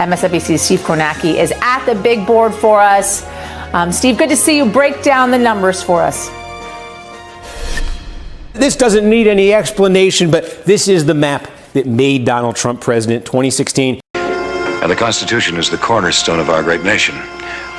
MSNBC's Steve Kornacki is at the big board for us. Steve, good to see you. Break down the numbers for us. This doesn't need any explanation, but this is the map that made Donald Trump president 2016. And the Constitution is the cornerstone of our great nation.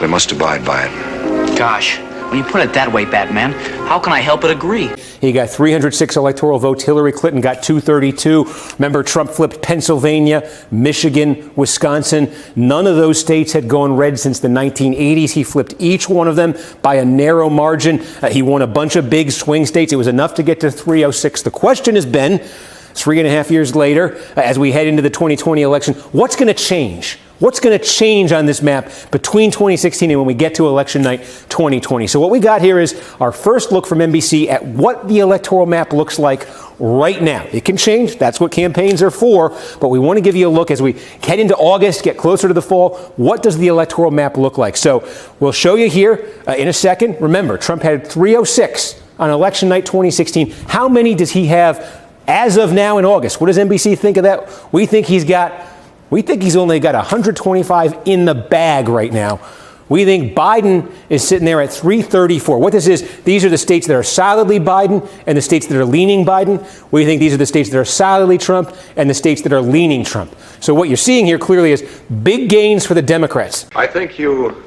We must abide by it. Gosh, when you put it that way, Batman, how can I help but agree? He got 306 electoral votes. Hillary Clinton got 232. Remember, Trump flipped Pennsylvania, Michigan, Wisconsin. None of those states had gone red since the 1980s. He flipped each one of them by a narrow margin. He won a bunch of big swing states. It was enough to get to 306. The question has been, 3.5 years later, as we head into the 2020 election, what's going to change? What's going to change on this map between 2016 and when we get to election night 2020? So what we got here is our first look from NBC at what the electoral map looks like right now. It can change. That's what campaigns are for. But we want to give you a look as we head into August, get closer to the fall. What does the electoral map look like? So we'll show you here in a second. Remember, Trump had 306 on election night 2016. How many does he have as of now in August? What does NBC think of that? We think he's only got 125 in the bag right now. We think Biden is sitting there at 334. What this is, these are the states that are solidly Biden and the states that are leaning Biden. We think these are the states that are solidly Trump and the states that are leaning Trump. So what you're seeing here clearly is big gains for the Democrats. I think you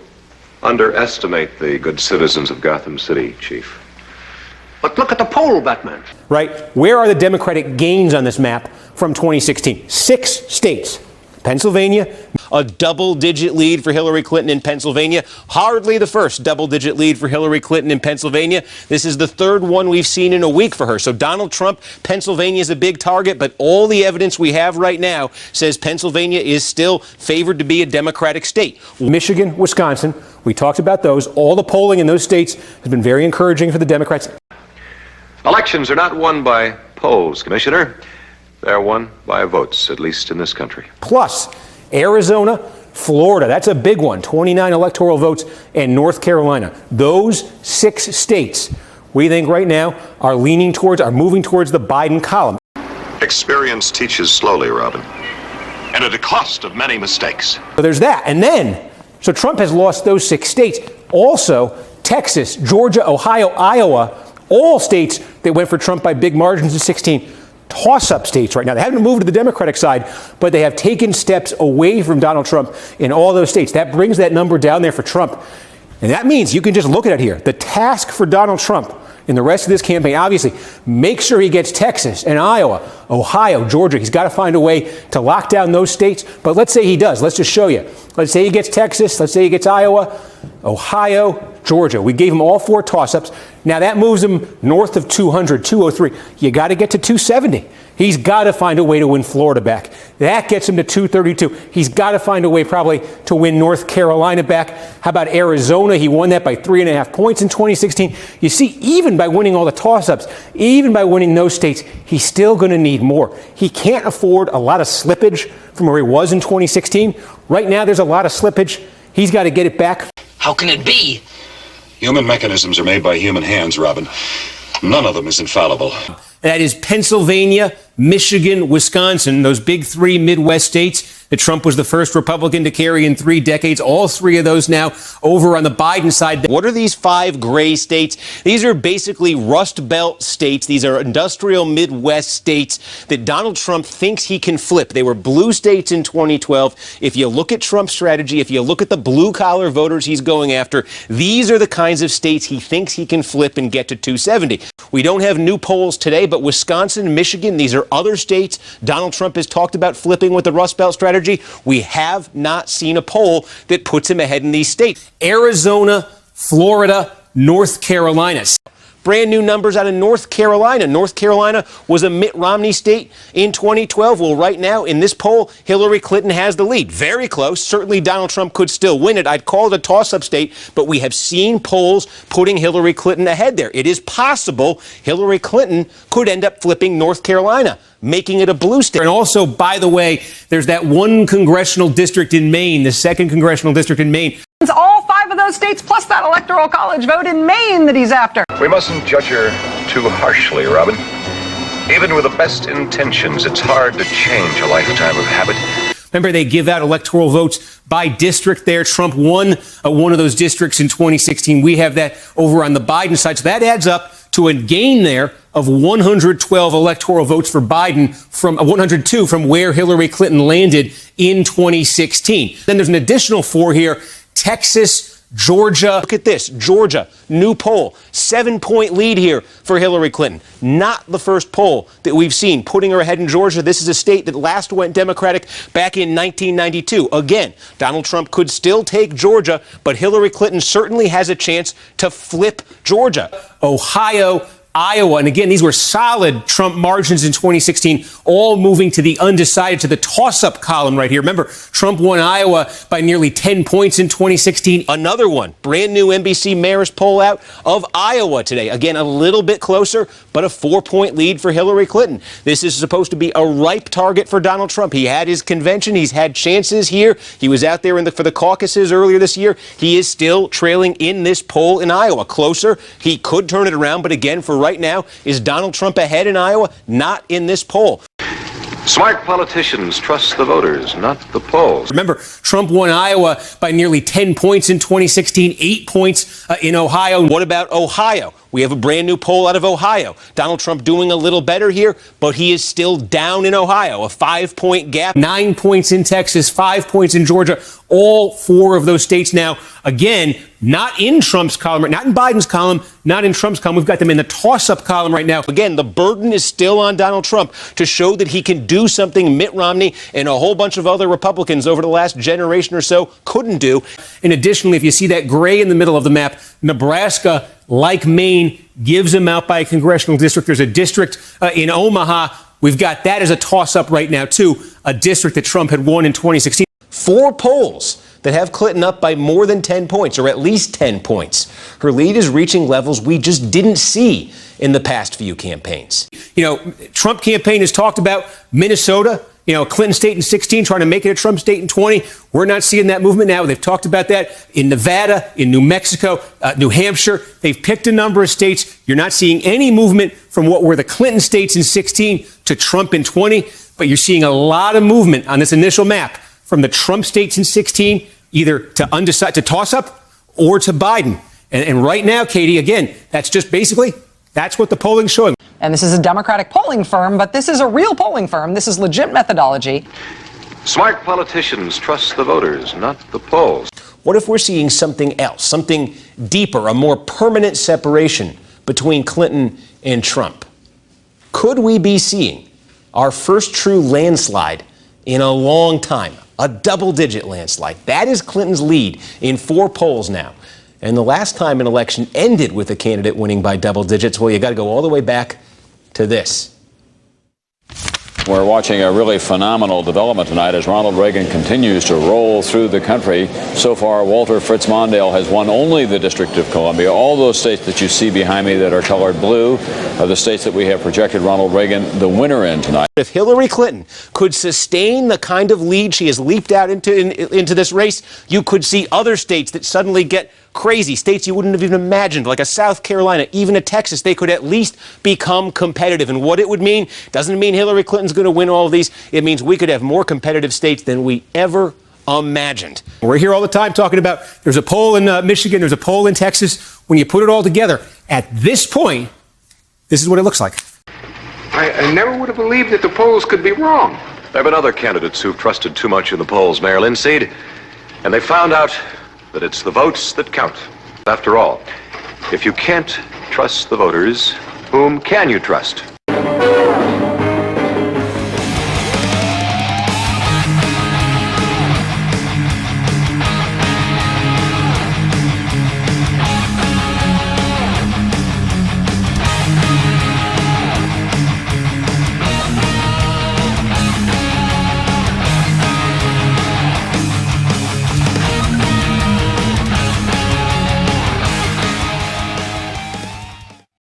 underestimate the good citizens of Gotham City, Chief. But look at the poll, Batman. Right? Where are the Democratic gains on this map from 2016? 6 states. Pennsylvania, a double-digit lead for Hillary Clinton in Pennsylvania. Hardly the first double-digit lead for Hillary Clinton in Pennsylvania. This is the third one we've seen in a week for her. So Donald Trump, Pennsylvania is a big target, but all the evidence we have right now says Pennsylvania is still favored to be a Democratic state. Michigan, Wisconsin, we talked about those. All the polling in those states has been very encouraging for the Democrats. Elections are not won by polls, Commissioner. They're won by votes, at least in this country. Plus, Arizona, Florida, that's a big one, 29 electoral votes, and North Carolina. Those 6 states, we think right now, are moving towards the Biden column. Experience teaches slowly, Robin, and at a cost of many mistakes. So there's that. And then, so Trump has lost those 6 states. Also, Texas, Georgia, Ohio, Iowa, all states that went for Trump by big margins in 16. Toss-up states right now. They haven't moved to the Democratic side, but they have taken steps away from Donald Trump in all those states. That brings that number down there for Trump. And that means you can just look at it here. The task for Donald Trump in the rest of this campaign, obviously, make sure he gets Texas and Iowa, Ohio, Georgia. He's got to find a way to lock down those states. But let's say he does. Let's just show you. Let's say he gets Texas. Let's say he gets Iowa, Ohio, Georgia. We gave him all 4 toss-ups. Now that moves him north of 200, 203. You got to get to 270. He's got to find a way to win Florida back. That gets him to 232. He's got to find a way probably to win North Carolina back. How about Arizona? He won that by 3.5 points in 2016. You see, even by winning all the toss-ups, even by winning those states, he's still going to need more. He can't afford a lot of slippage from where he was in 2016. Right now, there's a lot of slippage. He's got to get it back. How can it be? Human mechanisms are made by human hands, Robin. None of them is infallible. That is Pennsylvania, Michigan, Wisconsin, those big 3 Midwest states that Trump was the first Republican to carry in 3 decades. All 3 of those now over on the Biden side. What are these 5 gray states? These are basically Rust Belt states. These are industrial Midwest states that Donald Trump thinks he can flip. They were blue states in 2012. If you look at Trump's strategy, if you look at the blue-collar voters he's going after, these are the kinds of states he thinks he can flip and get to 270. We don't have new polls today, but Wisconsin, Michigan, these are other states Donald Trump has talked about flipping with the Rust Belt strategy. We have not seen a poll that puts him ahead in these states. Arizona, Florida, North Carolina. Brand new numbers out of North Carolina. North Carolina was a Mitt Romney state in 2012. Well, right now in this poll, Hillary Clinton has the lead. Very close. Certainly Donald Trump could still win it. I'd call it a toss-up state, but we have seen polls putting Hillary Clinton ahead there. It is possible Hillary Clinton could end up flipping North Carolina, making it a blue state. And also, by the way, there's that one congressional district in Maine, the 2nd congressional district in Maine. It's all 5 of those states, plus that electoral college vote in Maine that he's after. We mustn't judge her too harshly, Robin. Even with the best intentions, it's hard to change a lifetime of habit. Remember, they give out electoral votes by district there. Trump won one of those districts in 2016. We have that over on the Biden side. So that adds up to a gain there of 112 electoral votes for Biden from 102 from where Hillary Clinton landed in 2016. Then there's an additional 4 here. Texas, Georgia. Look at this. Georgia, new poll, 7-point lead here for Hillary Clinton. Not the first poll that we've seen putting her ahead in Georgia. This is a state that last went Democratic back in 1992. Again, Donald Trump could still take Georgia, but Hillary Clinton certainly has a chance to flip Georgia. Ohio, Iowa, and again, these were solid Trump margins in 2016, all moving to the undecided, to the toss-up column right here. Remember, Trump won Iowa by nearly 10 points in 2016. Another one, brand new NBC Marist poll out of Iowa today. Again, a little bit closer, but a 4-point lead for Hillary Clinton. This is supposed to be a ripe target for Donald Trump. He had his convention. He's had chances here. He was out there for the caucuses earlier this year. He is still trailing in this poll in Iowa. Closer, he could turn it around, but again, for right now, is Donald Trump ahead in Iowa? Not in this poll. Smart politicians trust the voters, not the polls. Remember, Trump won Iowa by nearly 10 points in 2016, 8 points in Ohio. What about Ohio? We have a brand new poll out of Ohio. Donald Trump doing a little better here, but he is still down in Ohio, a 5-point gap. 9 points in Texas, 5 points in Georgia. All 4 of those states now, again, not in Trump's column, not in Biden's column, not in Trump's column. We've got them in the toss-up column right now. Again, the burden is still on Donald Trump to show that he can do something Mitt Romney and a whole bunch of other Republicans over the last generation or so couldn't do. And additionally, if you see that gray in the middle of the map, Nebraska, like Maine, gives him out by a congressional district. There's a district in Omaha. We've got that as a toss-up right now, too, a district that Trump had won in 2016. 4 polls that have Clinton up by more than 10 points, or at least 10 points. Her lead is reaching levels we just didn't see in the past few campaigns. You know, Trump campaign has talked about Minnesota, Clinton state in 16, trying to make it a Trump state in 20. We're not seeing that movement now. They've talked about that in Nevada, in New Mexico, New Hampshire. They've picked a number of states. You're not seeing any movement from what were the Clinton states in 16 to Trump in 20, but you're seeing a lot of movement on this initial map from the Trump states in 16, either to undecided, to toss up, or to Biden. And right now, Katie, again, that's just basically, that's what the polling's showing. And this is a Democratic polling firm, but this is a real polling firm. This is legit methodology. Smart politicians trust the voters, not the polls. What if we're seeing something else, something deeper, a more permanent separation between Clinton and Trump? Could we be seeing our first true landslide in a long time? A double-digit landslide. That is Clinton's lead in 4 polls now. And the last time an election ended with a candidate winning by double digits, well, you got to go all the way back to this. We're watching a really phenomenal development tonight as Ronald Reagan continues to roll through the country. So far, Walter Fritz Mondale has won only the District of Columbia. All those states that you see behind me that are colored blue are the states that we have projected Ronald Reagan the winner in tonight. If Hillary Clinton could sustain the kind of lead she has leaped out into this race, you could see other states that suddenly get crazy, states you wouldn't have even imagined, like a South Carolina, even a Texas. They could at least become competitive. And what it would mean doesn't mean Hillary Clinton's going to win all of these. It means we could have more competitive states than we ever imagined. We're here all the time talking about there's a poll in Michigan, there's a poll in Texas. When you put it all together, at this point, this is what it looks like. I never would have believed that the polls could be wrong. There have been other candidates who've trusted too much in the polls, Mayor Linseed, and they found out that it's the votes that count. After all, if you can't trust the voters, whom can you trust?